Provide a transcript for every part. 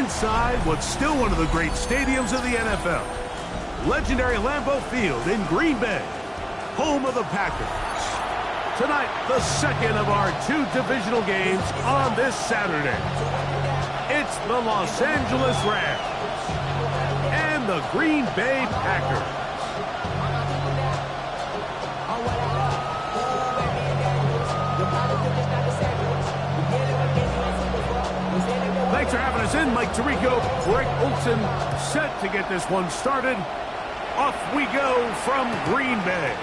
inside what's still one of the great stadiums of the NFL. Legendary Lambeau Field in Green Bay, home of the Packers. Tonight, the second of our 2 divisional games on this Saturday. It's the Los Angeles Rams and the Green Bay Packers. Thanks for having us in. Mike Tirico, Greg Olson, set to get this one started. Off we go from Green Bay.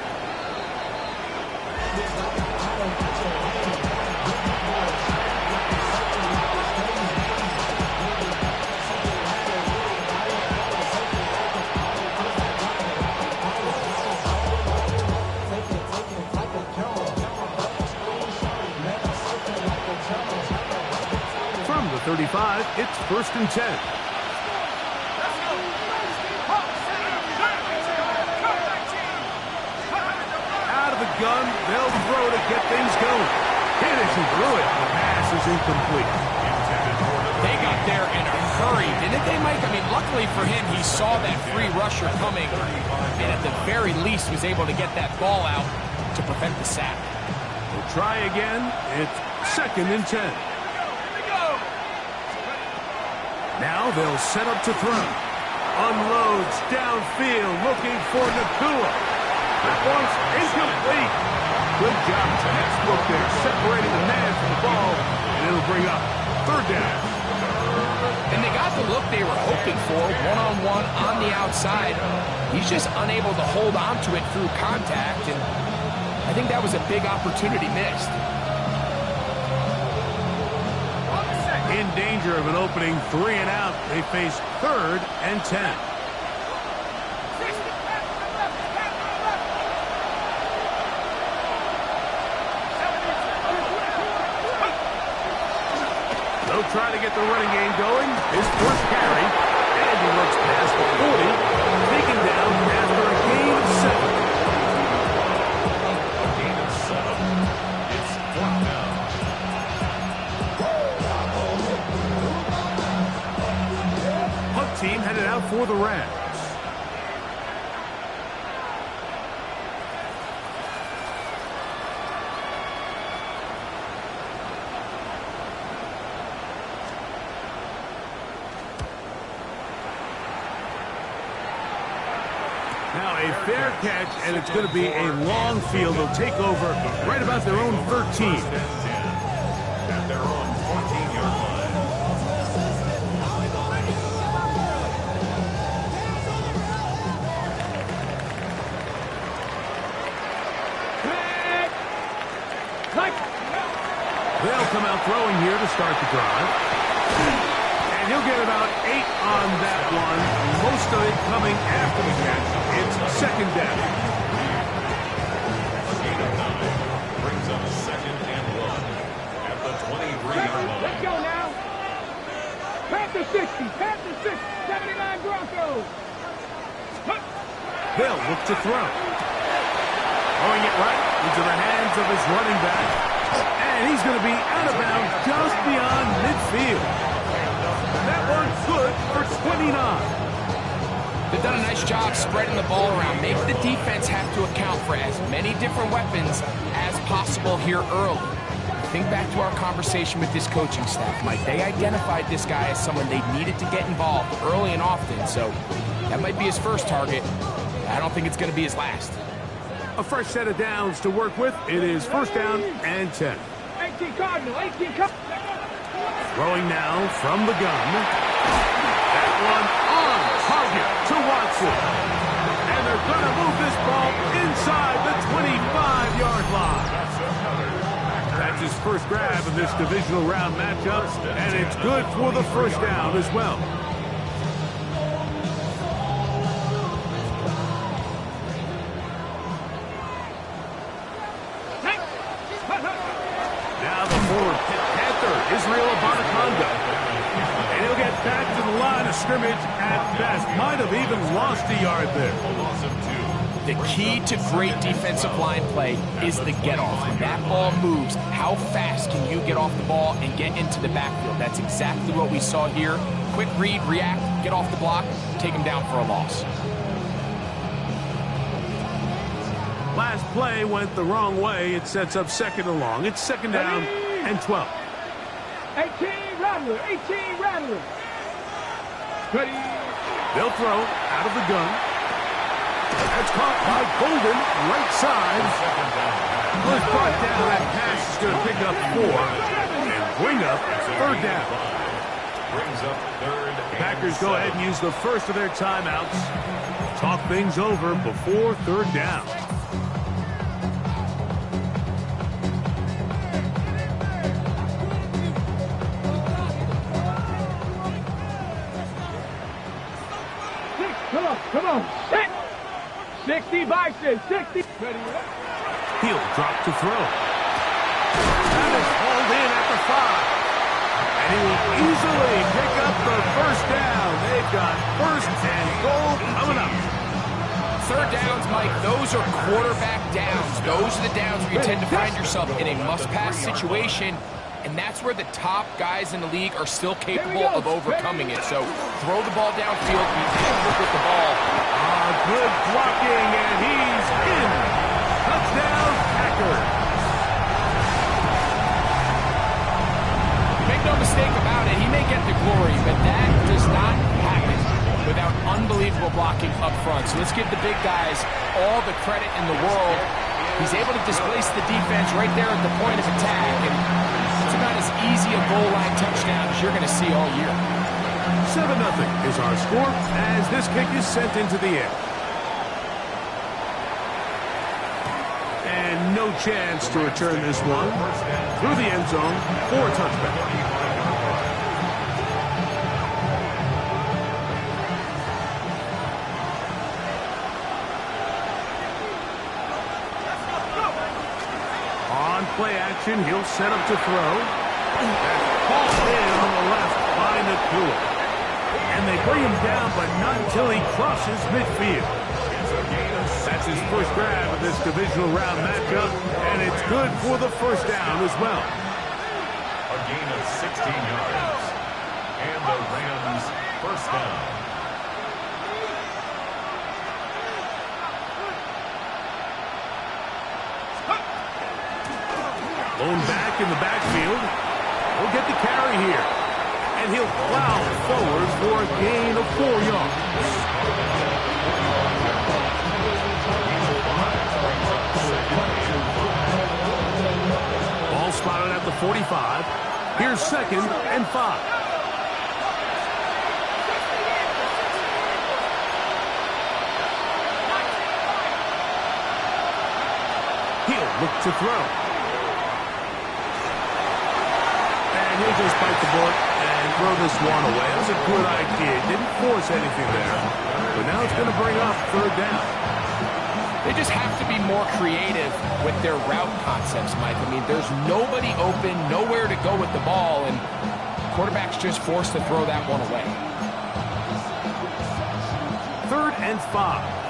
From the 35, it's 1st and 10. Gun, they'll throw to get things going. Hit as he threw it. The pass is incomplete. They got there in a hurry, didn't they, Mike? I mean, luckily for him, he saw that free rusher coming, and at the very least was able to get that ball out to prevent the sack. We'll try again. It's 2nd and 10. Now they'll set up to throw. Unloads downfield, looking for Nakua. That one's incomplete. Good job. Textbook there, separating the man from the ball, and it'll bring up 3rd down. And they got the look they were hoping for, one-on-one on the outside. He's just unable to hold on to it through contact, and I think that was a big opportunity missed. In danger of an opening 3 and out, they face 3rd and 10. They'll try to get the running game going. His first carry, and he looks past the 40, taken down after a gain of 7. Gain of 7. It's 4th down. Punt team headed out for the Rams. Now a fair catch, and it's going to be a long field. They'll take over right about their own 13. At their own 14-yard line. They'll come out throwing here to start the drive. And he'll get about 8 on that one. Most of it coming after the catch. It's 2nd down. A gain of 9 brings up 2nd and 1 at the 23-yard line. Let's go now. Panther 60, Panther 60, 79 Broncos. They'll look to throw. Throwing it right into the hands of his running back. And he's going to be out of bounds just beyond midfield. That one's good for 29. They've done a nice job spreading the ball around. Make the defense have to account for as many different weapons as possible here early. Think back to our conversation with this coaching staff, Mike. They identified this guy as someone they needed to get involved early and often, so that might be his first target. I don't think it's going to be his last. A fresh set of downs to work with. It is 1st down and 10. 18 Cardinal, 18 Cardinal. Throwing now from the gun. That one on target to Watson. And they're going to move this ball inside the 25-yard line. That's his first grab in this divisional round matchup, and it's good for the 1st down as well. Now the forward Panther, Israel Abanaconda. And he'll get back to the line of scrimmage at best. Might have even lost a yard there. A loss of 2. The key to great defensive line play is the get-off. When that ball moves, how fast can you get off the ball and get into the backfield? That's exactly what we saw here. Quick read, react, get off the block, take him down for a loss. Last play went the wrong way. It sets up second and long. It's second down and 12. 18 Rattler, 18 Rattler. Ready. They'll throw out of the gun. That's caught by Golden, right side. Was brought down. That pass is going to pick up 4 and bring up third down. Packers go ahead and use the first of their timeouts. Talk things over before third down. Come on, set. 60 Bison, 60. He'll drop to throw. That is hauled in at the 5. And he will easily pick up the first down. They've got first and goal coming up. Third downs, Mike, those are quarterback downs. Those are the downs where you tend to find yourself in a must-pass situation. And that's where the top guys in the league are still capable of overcoming it. So throw the ball downfield, be accurate with the ball. Good blocking, and he's in. Touchdown, Packers. Make no mistake about it, he may get the glory, but that does not happen without unbelievable blocking up front. So let's give the big guys all the credit in the world. He's able to displace the defense right there at the point of attack, and it's about as easy a goal line touchdown as you're going to see all year. 7-0 is our score as this kick is sent into the air. And no chance to return this one through the end zone for a touchback. On play action, he'll set up to throw. That's caught in on the left by Nakua. And they bring him down, but not until he crosses midfield. That's his first grab of this divisional round matchup, and it's good for the first down as well. A gain of 16 yards. And the Rams first down. Lone back in the backfield. He'll get the carry here. And he'll plow forward for a gain of 4 yards. Ball spotted at the 45. Here's second and 5. He'll look to throw. And he'll just bite the bullet and throw this one away. That was a good idea. Didn't force anything there. But now it's going to bring up third down. They just have to be more creative with their route concepts, Mike. I mean, there's nobody open, nowhere to go with the ball, and quarterback's just forced to throw that one away. Third and 5.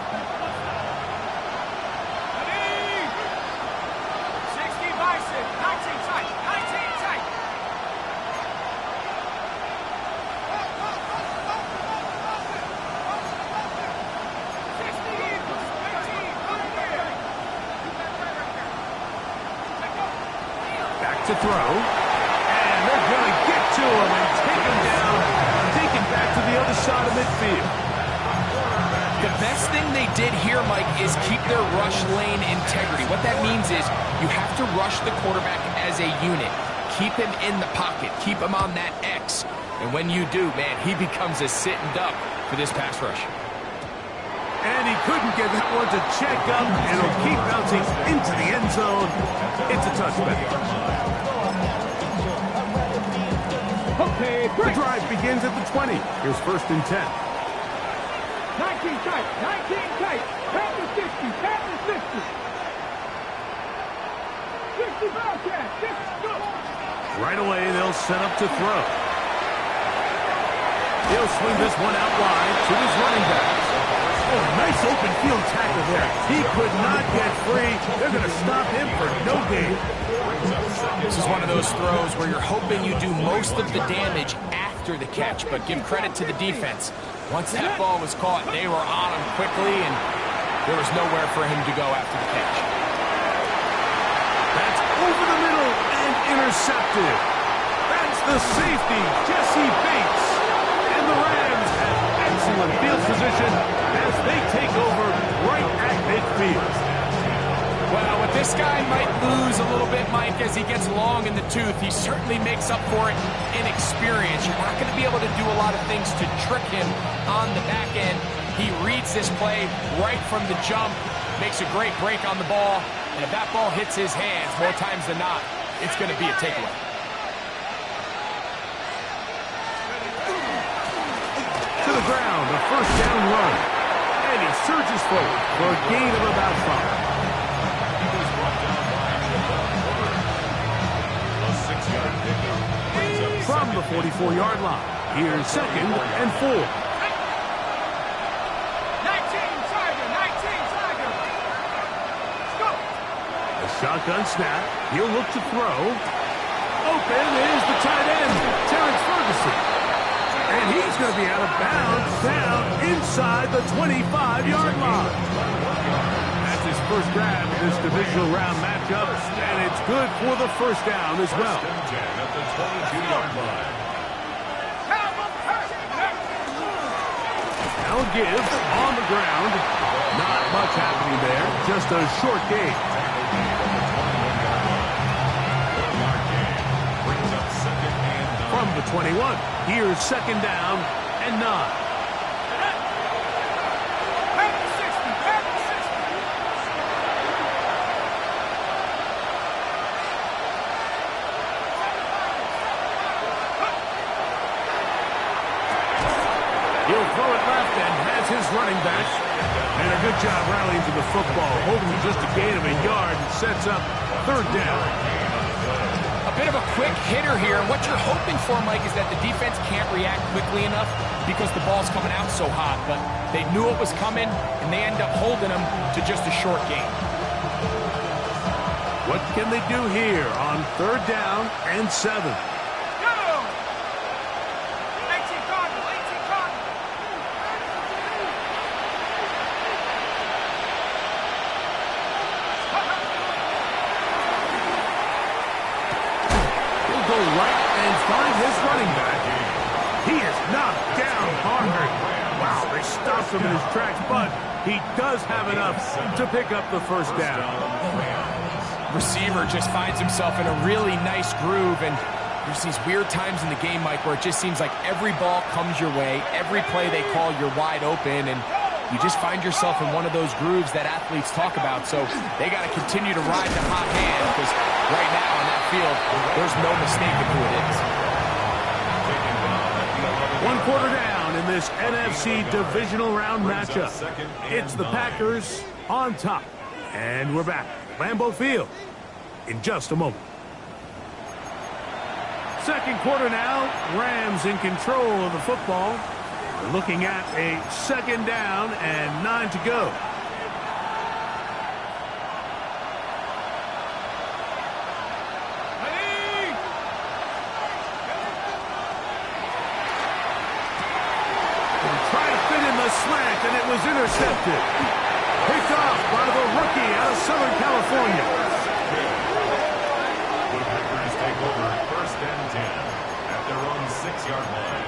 To throw, and they're going to get to him and take him down, take him back to the other side of midfield. The best thing they did here, Mike, is keep their rush lane integrity. What that means is you have to rush the quarterback as a unit. Keep him in the pocket. Keep him on that X. And when you do, man, he becomes a sitting duck for this pass rush. And he couldn't get that one to check up, and it'll keep bouncing into the end zone. It's a touchback. Okay, the drive begins at the 20. Here's first and 10. 19 tight, 19 tight. Tap the 60, tap the 60. 60 Bobcat, 60, go. Right away, they'll set up to throw. He'll swing this one out wide to his running back. Oh, nice open field tackle there. He could not get free. They're going to stop him for no gain. This is one of those throws where you're hoping you do most of the damage after the catch, but give credit to the defense. Once that ball was caught, they were on him quickly, and there was nowhere for him to go after the catch. That's over the middle and intercepted. That's the safety, Jesse Bates. And the Rams have excellent field position as they take over right at midfield. Well, what this guy might lose a little bit, Mike, as he gets long in the tooth, he certainly makes up for it in experience. You're not going to be able to do a lot of things to trick him on the back end. He reads this play right from the jump, makes a great break on the ball, and if that ball hits his hands more times than not, it's going to be a takeaway. To the ground, a first down run. And he surges forward for a gain of about 5. From the 44-yard line, here's 2nd and 4. 19 Tiger, 19 Tiger. Let's go. A shotgun snap. He'll look to throw. Open is the tight end, Terrence Ferguson. And he's going to be out of bounds down inside the 25-yard line. That's his first grab in this divisional round matchup, and it's good for the first down as well. At the 22-yard line. Now a give on the ground. Not much happening there, just a short gain. From the 21, here's 2nd down and 9. He'll throw it left and has his running back. And a good job rallying to the football, holding just a gain of a yard and sets up 3rd down. A bit of a quick hitter here, and what you're hoping for, Mike, is that the defense can't react quickly enough because the ball's coming out so hot, but they knew it was coming, and they end up holding them to just a short gain. What can they do here on 3rd down and 7? Find his running back. He is knocked down hard. Wow, they stopped him in his tracks, but he does have enough to pick up the first down. Receiver just finds himself in a really nice groove, and there's these weird times in the game, Mike, where it just seems like every ball comes your way, every play they call, you're wide open, and you just find yourself in one of those grooves that athletes talk about. So they got to continue to ride the hot hand, because right now on that field, there's no mistaking who it is. 1 quarter down in this NFC divisional round matchup. It's the Packers on top. And we're back at Lambeau Field in just a moment. 2nd quarter now, Rams in control of the football. We're looking at a 2nd down and 9 to go. Slant, and it was intercepted. Picked off by the rookie out of Southern California. The Packers take over 1st and 10 at their own 6-yard line.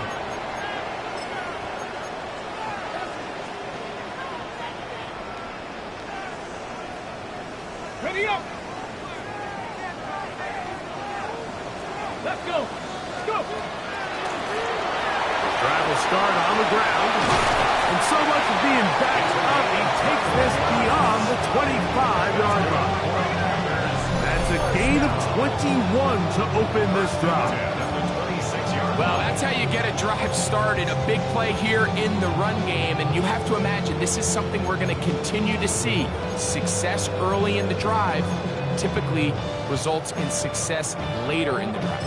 Ready up. Let's go. Let's go. Drive will start on the ground. And so much of being backed up, he takes this beyond the 25-yard line. That's a gain of 21 to open this drive. Well, that's how you get a drive started. A big play here in the run game, and you have to imagine this is something we're going to continue to see. Success early in the drive typically results in success later in the drive.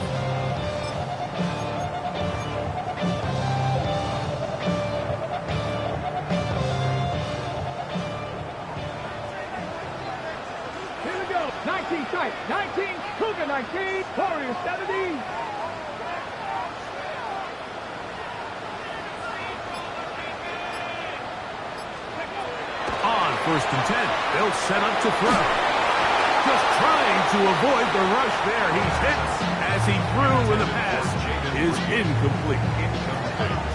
19, Warriors 17. On 1st and 10, they'll set up to throw. Just trying to avoid the rush there. He's hit as he threw, and the pass is incomplete.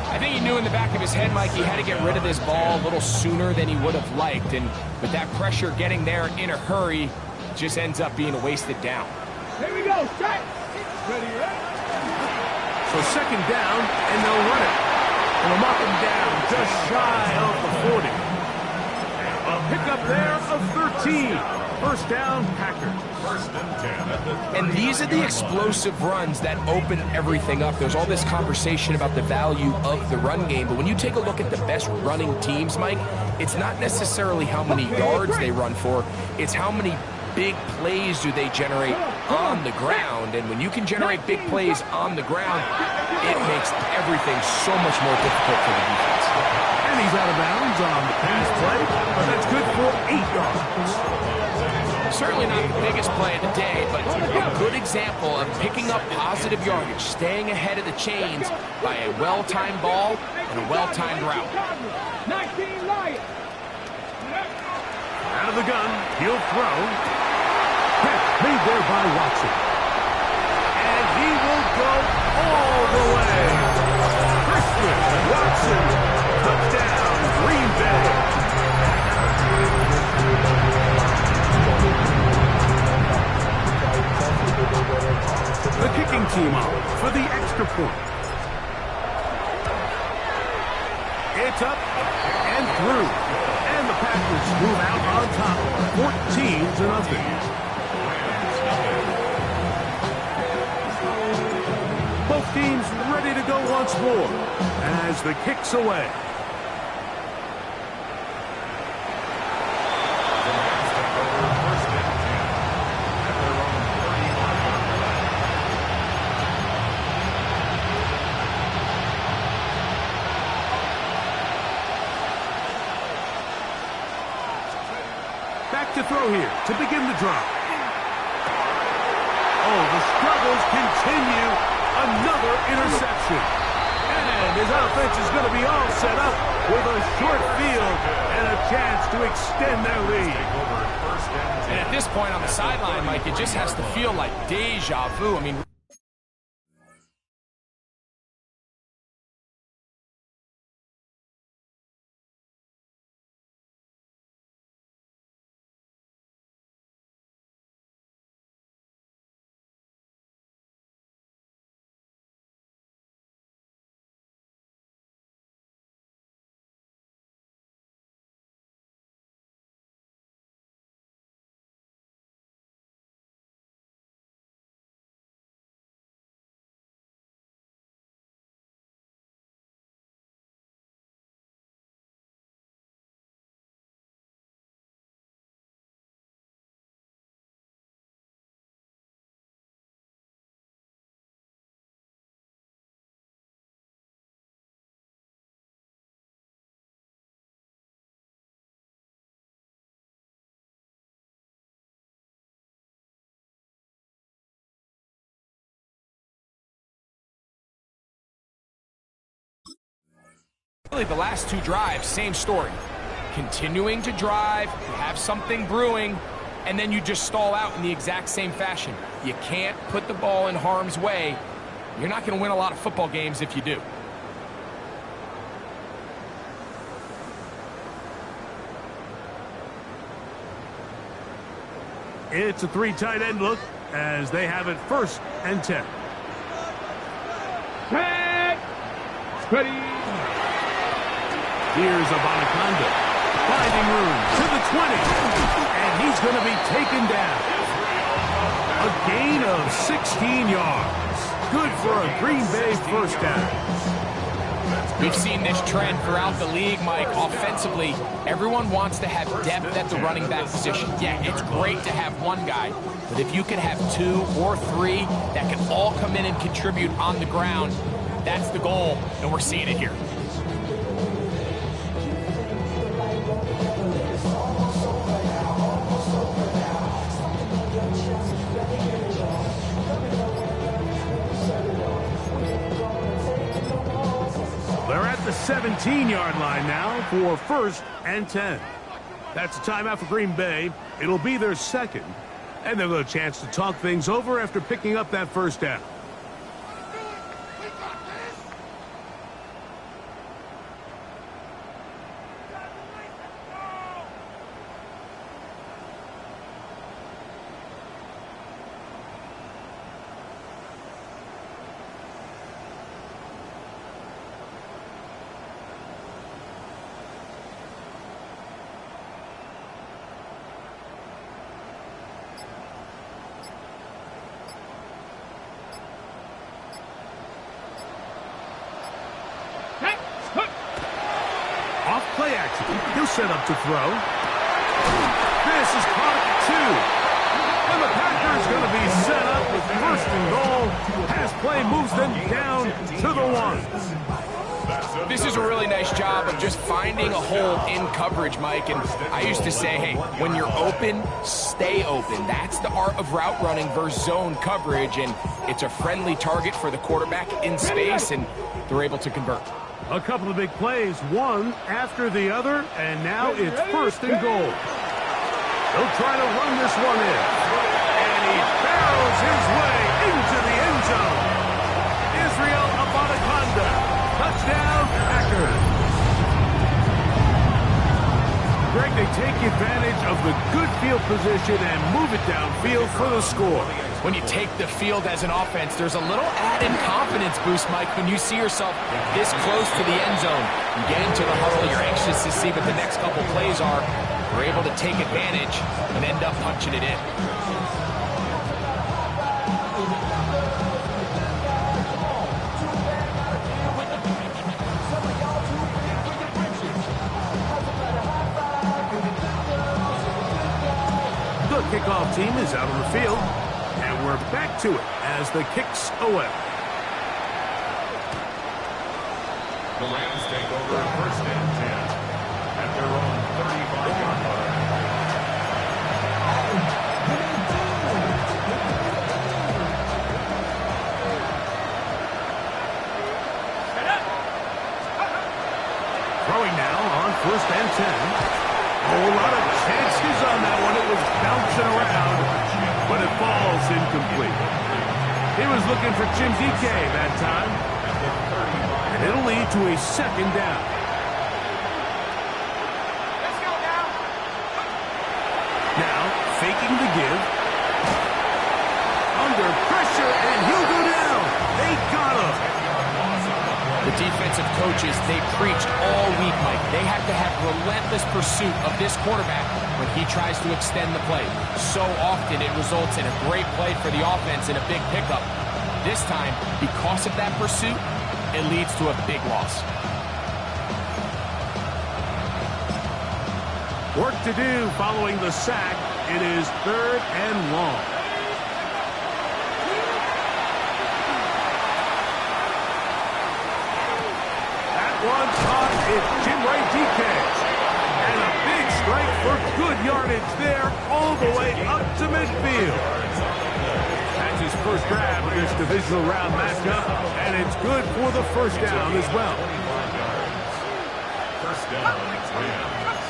I think he knew in the back of his head, Mike, he had to get rid of this ball a little sooner than he would have liked. And with that pressure getting there in a hurry, it just ends up being a wasted down. Here we go, set. Ready, ready. So 2nd down, and they'll run it. And they'll mark him down just shy of the 40. A pickup there of 13. 1st down, Packers. 1st and 10. And these are the explosive runs that open everything up. There's all this conversation about the value of the run game, but when you take a look at the best running teams, Mike, it's not necessarily how many yards they run for, it's how many big plays do they generate on the ground. And when you can generate big plays on the ground, it makes everything so much more difficult for the defense. And he's out of bounds on the pass play, but that's good for 8 yards. Certainly not the biggest play of the day, but a good example of picking up positive yardage, staying ahead of the chains by a well-timed ball and a well-timed route. 19 Lions. Out of the gun, he'll throw. Catch made there by Watson. And he will go all the way. Christian Watson, touchdown, Green Bay. The kicking team on for the extra point. It's up and through. And the Packers move out on top, 14-0. Both teams ready to go once more as the kick's away. Back to throw here to begin the drive. Oh, the struggles continue. Another interception. And his offense is going to be all set up with a short field and a chance to extend their lead. And at this point on the sideline, Mike, it just has to feel like deja vu. I mean, really the last two drives, same story. Continuing to drive, you have something brewing, and then you just stall out in the exact same fashion. You can't put the ball in harm's way. You're not going to win a lot of football games if you do. It's a 3 tight end look as they have it 1st and 10. Set. Ready. Here's Abanaconda, finding room to the 20, and he's going to be taken down. A gain of 16 yards. Good for a Green Bay 1st down. We've seen this trend throughout the league, Mike. Offensively, everyone wants to have depth at the running back position. Yeah, it's great to have one guy, but if you can have 2 or 3 that can all come in and contribute on the ground, that's the goal, and we're seeing it here. 17-yard line now for 1st and 10. That's a timeout for Green Bay. It'll be their second, and they'll get a chance to talk things over after picking up that first down. Off play action. He'll set up to throw. This is caught at 2. And the Packers going to be set up with 1st and goal. Pass play moves them down to the 1. This is a really nice job of just finding a hole in coverage, Mike. And I used to say, hey, when you're open, stay open. That's the art of route running versus zone coverage. And it's a friendly target for the quarterback in space, and they're able to convert. A couple of big plays, one after the other, and now it's 1st and goal. He'll try to run this one in. And he barrels his way into the end zone. Israel Abanikanda. Touchdown, Packers. Greg, they take advantage of the good field position and move it downfield for the score. When you take the field as an offense, there's a little added confidence boost, Mike, when you see yourself this close to the end zone. You get into the huddle, you're anxious to see what the next couple plays are. You're able to take advantage and end up punching it in. The kickoff team is out on the field. And we're back to it as the kick's away. The Rams take over 1st and 10 at their own 35-yard line. Throwing now on 1st and 10. A whole lot of chances on that one. It was bouncing around, but it falls incomplete. He was looking for Jim DK that time. And it'll lead to a 2nd down. Let's go now. Now, faking the give. Under pressure, and he'll go down. They got him. The defensive coaches, they preached all week, Mike. They have to have relentless pursuit of this quarterback when he tries to extend the play. So often it results in a great play for the offense and a big pickup. This time, because of that pursuit, it leads to a big loss. Work to do following the sack. It is 3rd and long. One caught, it's Jim Ray DK. And a big strike for good yardage there all the way up to midfield. That's his first grab of this divisional round matchup, and it's good for the 1st down as well. 1st down, Rams.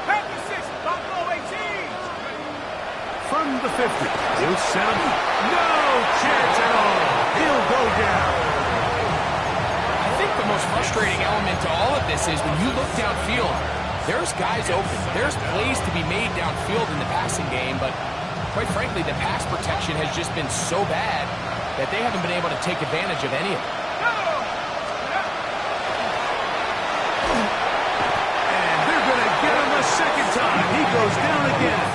Packers 6, Buffalo 18. From the 50, he'll set him. No chance at all. He'll go down. The most frustrating element to all of this is when you look downfield, there's guys open. There's plays to be made downfield in the passing game, but quite frankly, the pass protection has just been so bad that they haven't been able to take advantage of any of it. And they're going to get him a 2nd time. He goes down again.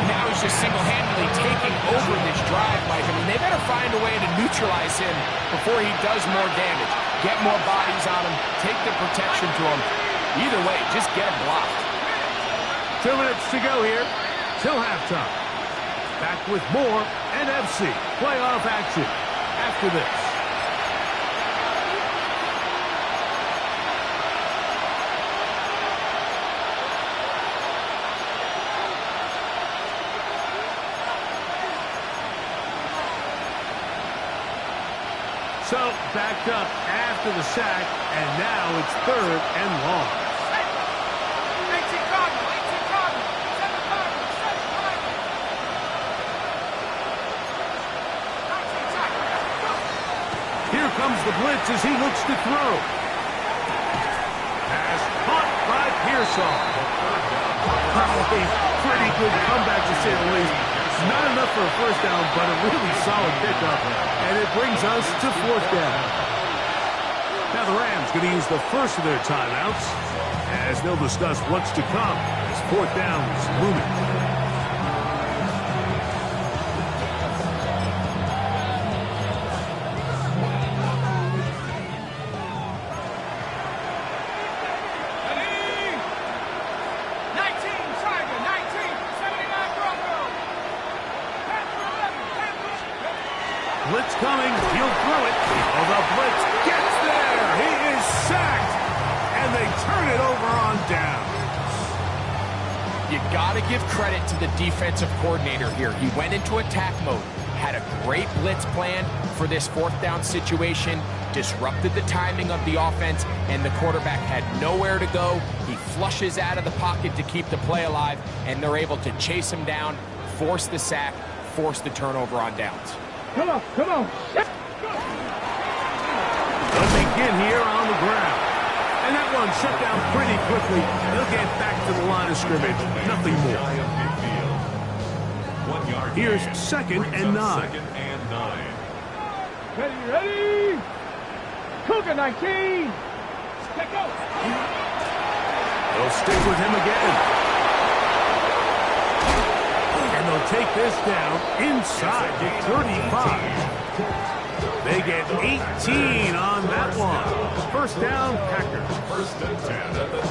Now he's just single-handedly taking over this drive, Mike. I mean, they better find a way to neutralize him before he does more damage. Get more bodies on him, take the protection to him. Either way, just get him blocked. 2 minutes to go here till halftime. Back with more NFC playoff action after this. So, backed up after the sack, and now it's 3rd and long. Here comes the blitz as he looks to throw. Pass caught by Pearsall. Probably pretty good comeback to say the least. Not enough for a first down, but a really solid pickup. And it brings us to 4th down. Now the Rams going to use the first of their timeouts as they'll discuss what's to come as 4th down's looming. Blitz coming, he'll throw it. Oh, the blitz gets there. He is sacked, and they turn it over on downs. You got to give credit to the defensive coordinator here. He went into attack mode, had a great blitz plan for this 4th down situation, disrupted the timing of the offense, and the quarterback had nowhere to go. He flushes out of the pocket to keep the play alive, and they're able to chase him down, force the sack, force the turnover on downs. Come on, come on. They'll begin here on the ground. And that one shut down pretty quickly. They'll get back to the line of scrimmage. Nothing more. Here's 2nd and 9. Ready. Cougar 19. Let go. They'll stick with him again. And they'll take this down inside the 35. They get 18 on that one. 1st down, Packers. 1st and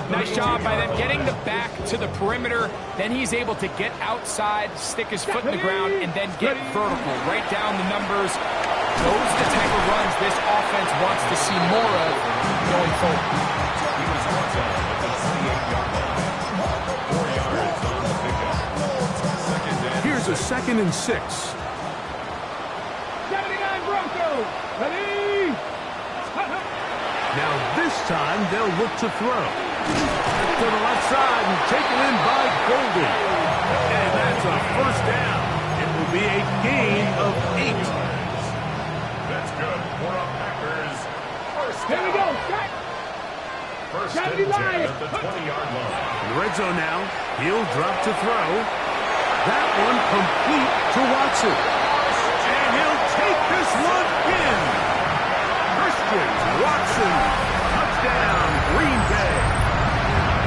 10. Nice job by them getting the back to the perimeter. Then he's able to get outside, stick his foot in the ground, and then get vertical right down the numbers. Those are the type of runs this offense wants to see more of going forward. He was brought down at the 28-yard line. 4 yards on the pickup. Here's a 2nd and 6. 79 Broncos. Ready. Now this time they'll look to throw. To the left side and taken in by Golden. And that's a 1st down. It will be a gain of 8. That's good for a Packers 1st down. Here we go. Shot. 1st and 10 at the 20-yard line. In the red zone now. He'll drop to throw. That one complete to Watson. And he'll take this one in. Christian Watson. Touchdown, Green Bay.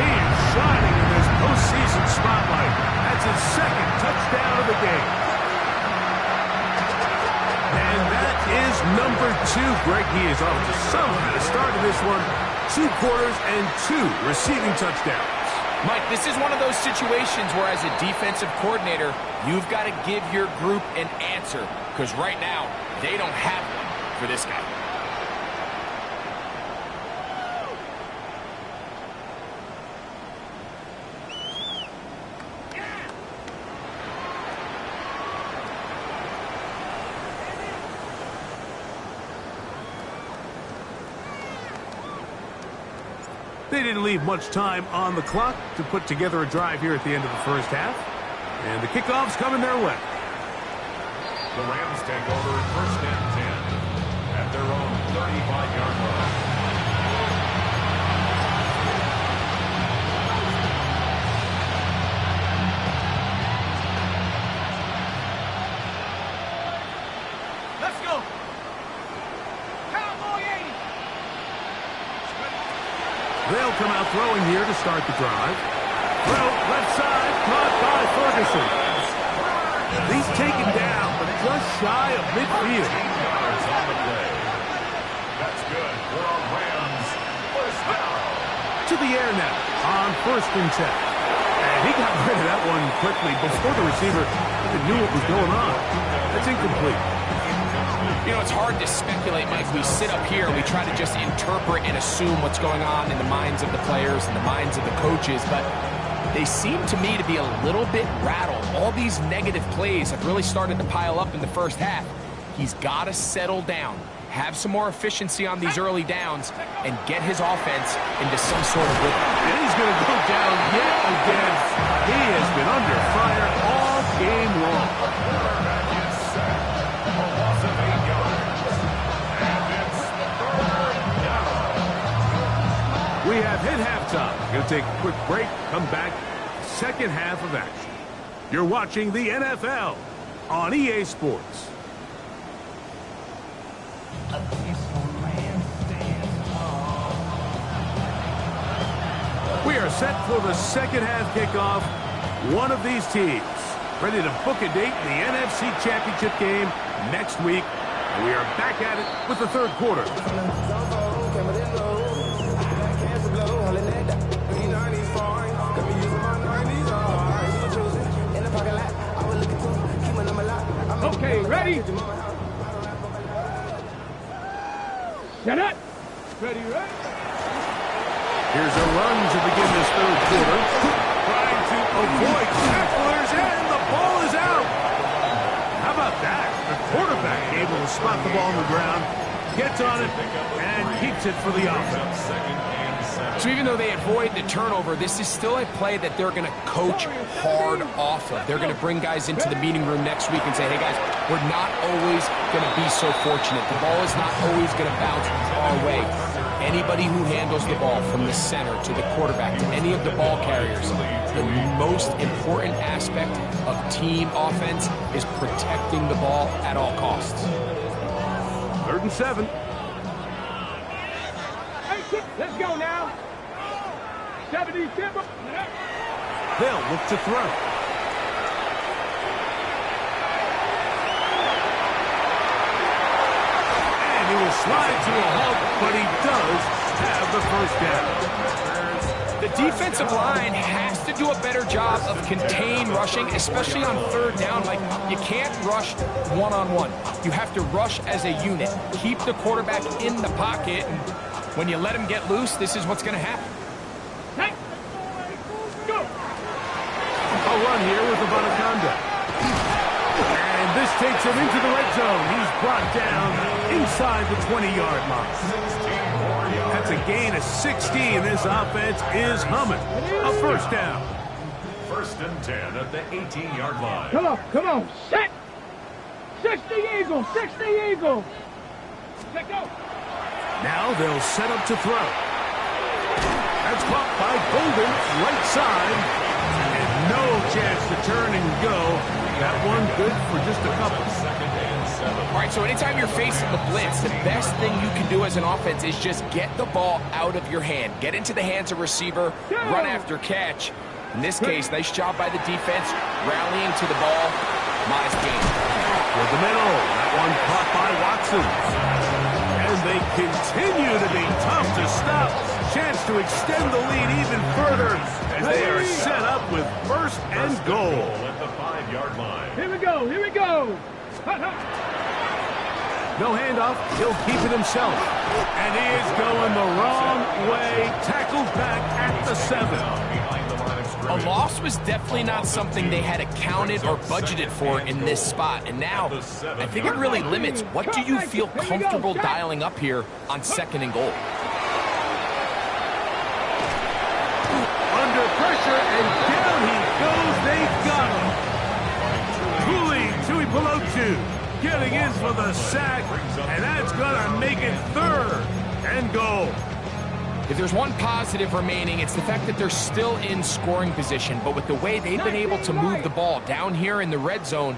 He is shining in this postseason spotlight. That's his 2nd touchdown of the game. And that is number 2. Greg, he is off to some kind of start in this one. 2 quarters and 2 receiving touchdowns. Mike, this is one of those situations where as a defensive coordinator, you've got to give your group an answer, because right now, they don't have one for this guy. They didn't leave much time on the clock to put together a drive here at the end of the 1st half. And the kickoff's coming their way. The Rams take over 1st and 10 at their own 35-yard line. Let's go. Cowboy 80. They'll come out throwing here to start the drive. Throw left side, caught by Ferguson. He's taken down, but just shy of midfield. 18 yards on the play. That's good for a Rams 1st down. To the air now on 1st and 10. And he got rid of that one quickly before the receiver even knew what was going on. That's incomplete. You know, it's hard to speculate, Mike. We sit up here and we try to just interpret and assume what's going on in the minds of the players and the minds of the coaches, but they seem to me to be a little bit rattled. All these negative plays have really started to pile up in the 1st half. He's got to settle down. have some more efficiency on these early downs, and get his offense into some sort of rhythm. And he's going to go down yet again. He has been under fire all game long. We have hit halftime. Going to take a quick break, come back, second half of action. You're watching the NFL on EA Sports. We are set for the second half kickoff. One of these teams ready to book a date in the NFC Championship game next week. And we are back at it with the third quarter. Okay, ready? Set up. Ready, ready? Here's a run to begin this third quarter. Trying to avoid tacklers, and the ball is out. How about that? The quarterback able to spot the ball on the ground, gets on it, and keeps it for the offense. So even though they avoid the turnover, this is still a play that they're going to coach hard off of. They're going to bring guys into the meeting room next week and say, hey, guys, we're not always going to be so fortunate. The ball is not always going to bounce our way. Anybody who handles the ball from the center to the quarterback to any of the ball carriers, the most important aspect of team offense is protecting the ball at all costs. 3rd and 7. Let's go now. 70 Timber. They'll look to throw. And he will slide to a halt, but he does have the first down. The defensive line has to do a better job of contain rushing, especially on 3rd down. Like, you can't rush one-on-one. You have to rush as a unit. Keep the quarterback in the pocket, and when you let him get loose, this is what's going to happen. Hey. Go. A run here with the Anaconda. And this takes him into the red zone. He's brought down inside the 20-yard line. That's a gain of 16. This offense is humming. A first down. 1st and 10 at the 18-yard line. Come on. Set. 60 Eagles. 60 Eagles. Let go. Now they'll set up to throw. That's caught by Golden, right side. And no chance to turn and go. That one good for just a couple. All right, so anytime you're facing the blitz, the best thing you can do as an offense is just get the ball out of your hand. Get into the hands of receiver, run after catch. In this case, nice job by the defense, rallying to the ball. Nice game. For the middle, that one caught by Watson. And they continue to be tough to stop. Chance to extend the lead even further as they are set up with 1st and goal. At the 5-yard line. Here we go. Here we go. No handoff. He'll keep it himself. And he is going the wrong way. Tackled back at the 7. A loss was definitely not something they had accounted or budgeted for in this spot. And now, I think it really limits what do you feel comfortable dialing up here on 2nd and goal. Under pressure, and down he goes. They've got him. Tui Pelotu getting in for the sack, and that's going to make it 3rd and goal. If there's one positive remaining, it's the fact that they're still in scoring position. But with the way they've been able to move the ball down here in the red zone,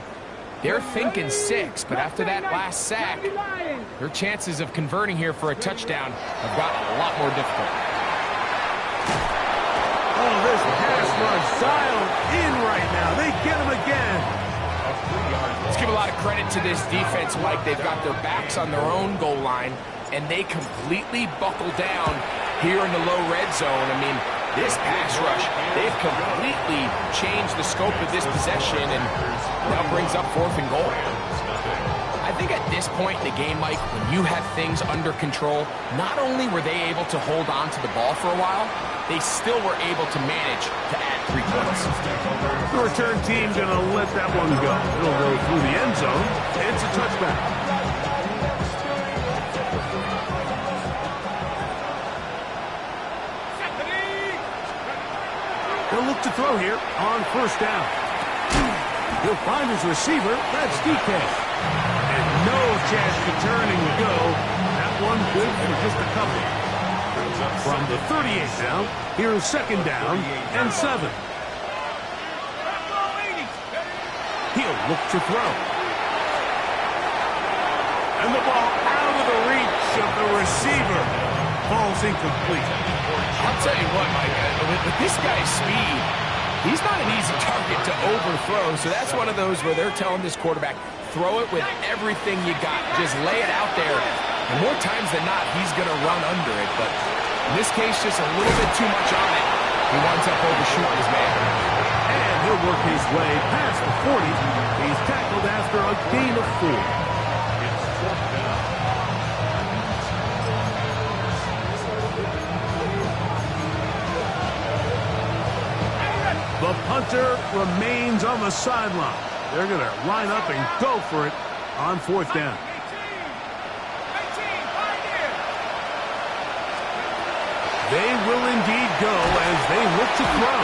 they're thinking 6. But after that last sack, their chances of converting here for a touchdown have gotten a lot more difficult. Oh, this pass rush dialed in right now. They get him again. Let's give a lot of credit to this defense, Mike. They've got their backs on their own goal line, and they completely buckle down here in the low red zone. I mean, this pass rush, they've completely changed the scope of this possession, and now brings up 4th and goal. I think at this point in the game, Mike, when you have things under control, not only were they able to hold on to the ball for a while, they still were able to manage to add 3 points. The return team going to let that one go. It'll go through the end zone. It's a touchback. They'll look to throw here on first down. He'll find his receiver. That's DK. And no chance to turn and go. That one good for just a couple. From the 38 now, here's second down and 7. He'll look to throw. And the ball out of the reach of the receiver. Ball's incomplete. I'll tell you what, Mike, with this guy's speed, he's not an easy target to overthrow, so that's one of those where they're telling this quarterback, throw it with everything you got. Just lay it out there. And more times than not, he's going to run under it, but in this case, just a little bit too much on it. He winds up overshooting his man. And he'll work his way past the 40. He's tackled after a gain of 4. It's fourth down. The punter remains on the sideline. They're going to line up and go for it on fourth down. They will indeed go as they look to throw.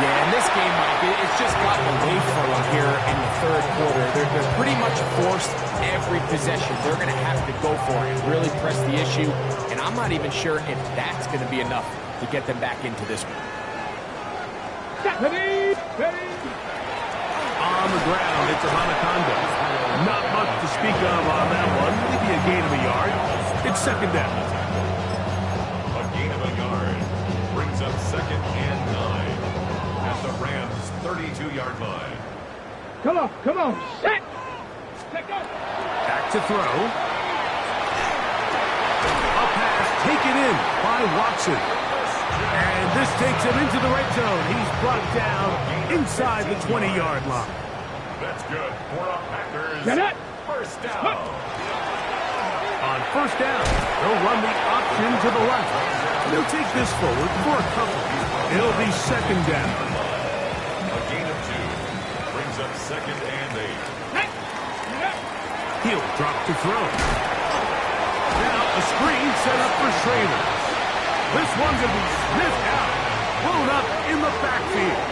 Yeah, in this game, Mike, it's just gotten away from them here in the third quarter. They're pretty much forced every possession. They're going to have to go for it and really press the issue. And I'm not even sure if that's going to be enough to get them back into this one. On the ground, it's a Hanaconda. Not much to speak of on that one. Maybe a gain of a yard. It's second down. A gain of a yard brings up second and 9 at the Rams' 32-yard line. Come on, set. Set go. Back to throw. A pass taken in by Watson. And this takes him into the red zone. He's brought down inside the 20-yard line. That's good for a Packers Get it. first down. On first down, they'll run the option to the left. They'll take this forward for a couple. It'll be second down. A gain of 2 brings up second and 8. He'll drop to throw. Now a screen set up for Schrader. This one's going to be sniffed out. Blown up in the backfield.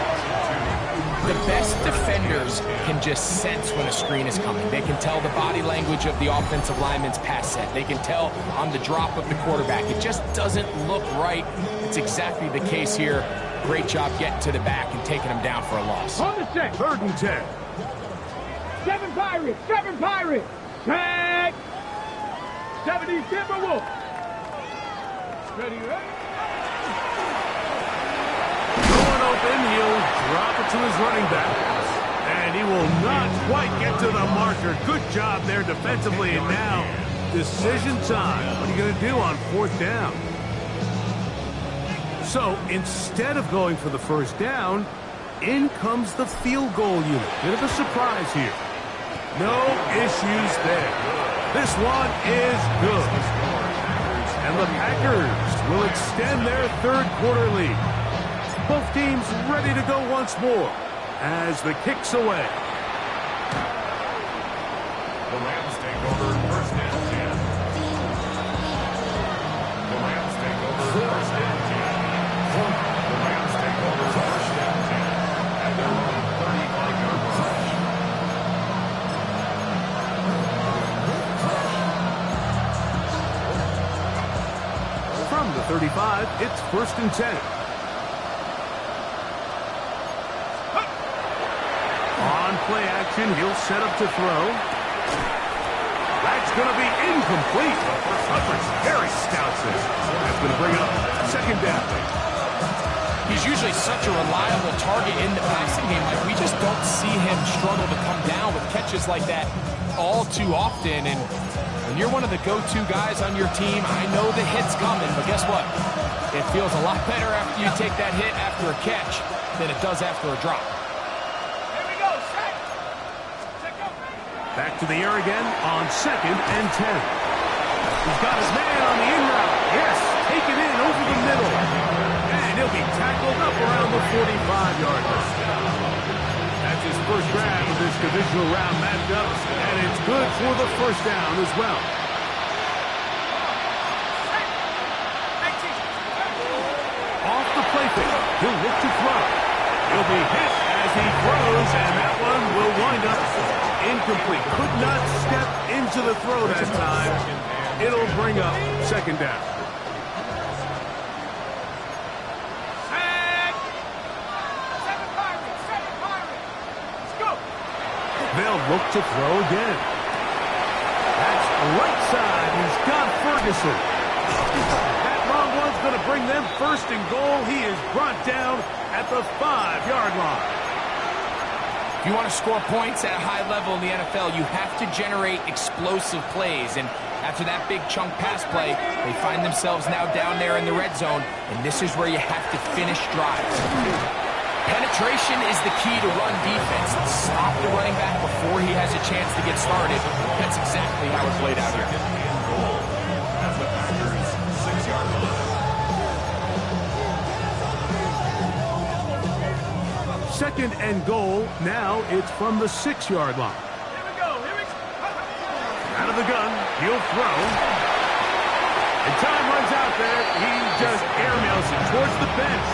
The best defenders can just sense when a screen is coming. They can tell the body language of the offensive lineman's pass set. They can tell on the drop of the quarterback. It just doesn't look right. It's exactly the case here. Great job getting to the back and taking him down for a loss. On the set. Third and 10. 7 Pirates. 7 Pirates. Set. 70 Timberwolves. Ready. Going open, he'll drop it to his running back. And he will not quite get to the marker. Good job there defensively. And now, decision time. What are you going to do on fourth down? So, instead of going for the first down, in comes the field goal unit. Bit of a surprise here. No issues there. This one is good. And the Packers will extend their third quarter lead. Both teams ready to go once more as the kick's away. The Rams take over first and 10. The Rams take over first and 10. The Rams take over first and 10 at their own 35-yard line. From the 35, it's first and 10. On play action, he'll set up to throw. That's going to be incomplete. Coverage very Stoutson. That's going to bring up second down. He's usually such a reliable target in the passing game. Like, we just don't see him struggle to come down with catches like that all too often. And when you're one of the go-to guys on your team, I know the hit's coming, but guess what? It feels a lot better after you take that hit after a catch than it does after a drop. Here we go. Set. Set go. Back to the air again on second and 10. He's got his man on the in route. Yes, taken in over the middle. And he'll be tackled up around the 45-yard line. That's his first grab of this divisional round matchup, and it's good for the first down as well. Off the play fake, he'll look to throw. He'll be hit as he throws, and that one will wind up incomplete. Could not step into the throw that time. It'll bring up second down. They'll look to throw again. That's right side. He's got Ferguson. That long one's going to bring them first and goal. He is brought down at the 5-yard line. If you want to score points at a high level in the NFL, you have to generate explosive plays. And after that big chunk pass play, they find themselves now down there in the red zone. And this is where you have to finish drives. Penetration is the key to run defense. Stop the running back before he has a chance to get started. That's exactly how it played out here. Second and goal. Now it's from the 6-yard line. Here we go. Out of the gun. He'll throw. And time runs out there. He just airmails it towards the bench.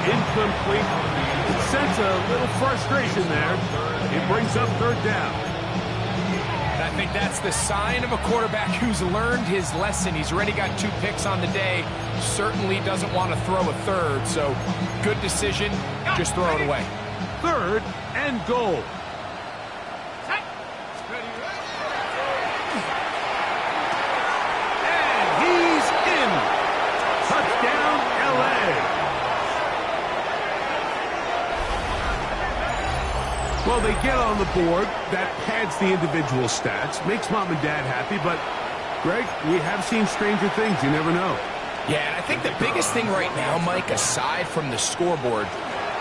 Incomplete. Sense a little frustration there. It brings up third down. And I think that's the sign of a quarterback who's learned his lesson. He's already got 2 picks on the day. Certainly doesn't want to throw a third. So good decision. Just throw it away. Third and goal. And he's in. Touchdown, L.A. Well, they get on the board. That pads the individual stats. Makes mom and dad happy. But, Greg, we have seen stranger things. You never know. Yeah, and I think the biggest thing right now, Mike, aside from the scoreboard,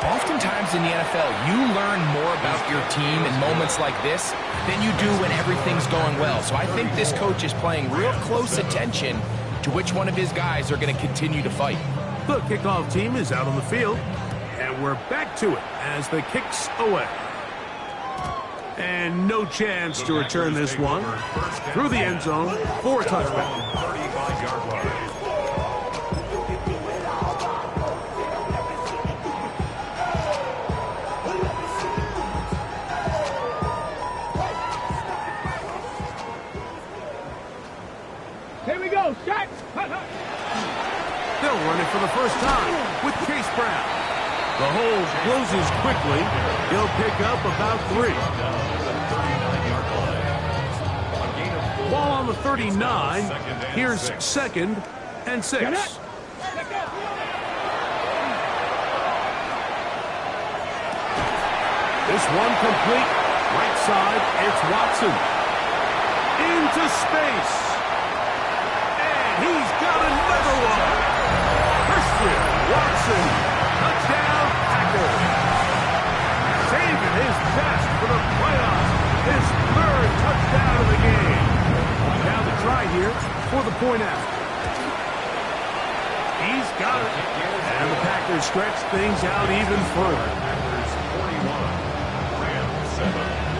oftentimes in the NFL, you learn more about your team in moments like this than you do when everything's going well. So I think this coach is paying real close attention to which one of his guys are going to continue to fight. The kickoff team is out on the field. And we're back to it as the kick's away. And no chance to return this one through the end zone for a touchdown. 35-yard line. Here we go. Shot. They'll run it for the first time with Chase Brown. The hole closes quickly. He'll pick up about 3. Ball on the 39. Here's second and 6. This one complete. Right side, it's Watson. Into space. And he's got another one. Christian Watson. Touchdown, Packers. Saving his best for the playoffs. His 3rd touchdown of the game. Now the try here for the point out. He's got it. And the Packers stretch things out even further. Packers 41, Rams 7.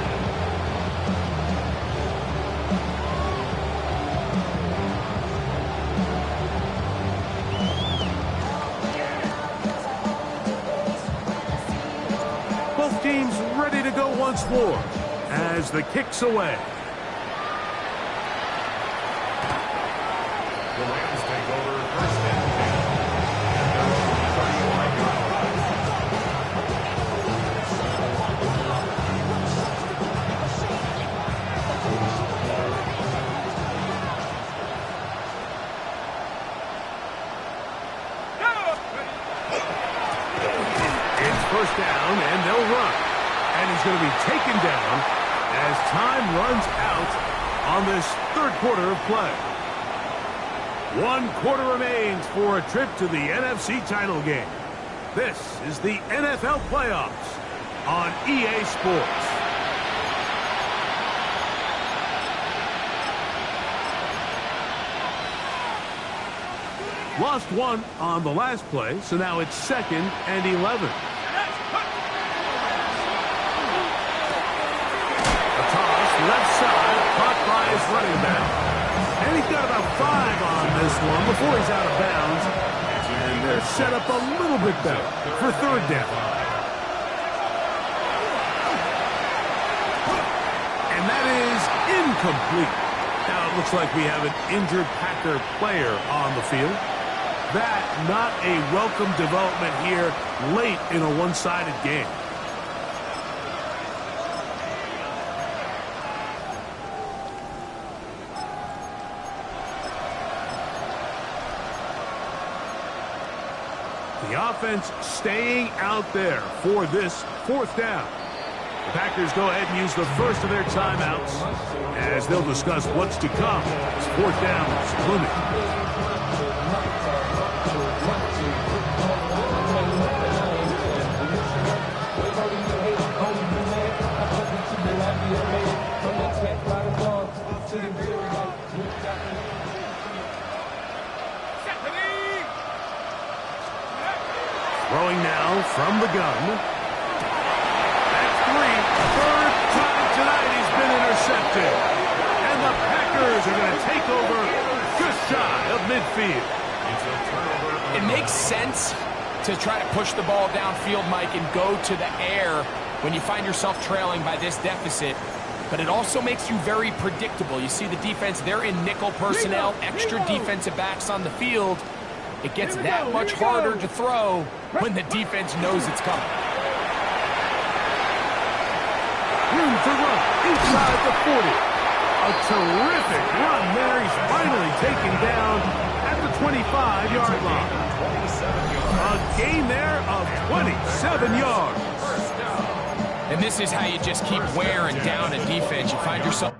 Both teams ready to go once more as the kick's away. The Rams take over first and 10 at their own 35-yard line. It's first down, and they'll run. And he's going to be taken down as time runs out on this 3rd quarter of play. 1 quarter remains for a trip to the NFC title game. This is the NFL playoffs on EA Sports. Lost 1 on the last play, so now it's 2nd and 11. A toss, left side, caught by his running back. And he's got about 5 on this one before he's out of bounds. And they're set up a little bit better for 3rd down. that is incomplete. Now it looks like we have an injured Packer player on the field. That not a welcome development here late in a one-sided game. The offense staying out there for this fourth down. The Packers go ahead and use the first of their timeouts as they'll discuss what's to come as fourth down is looming. Throwing now from the gun. That's three. Third time tonight he's been intercepted. And the Packers are going to take over just shy of midfield. It makes sense to try to push the ball downfield, Mike, and go to the air when you find yourself trailing by this deficit. But it also makes you very predictable. You see the defense, they're in nickel personnel, extra defensive backs on the field. It gets that much harder to throw when the defense knows it's coming. Room to run inside the 40. A terrific run there. He's finally taken down at the 25-yard line. A gain there of 27 yards. And this is how you just keep wearing down a defense. You find yourself...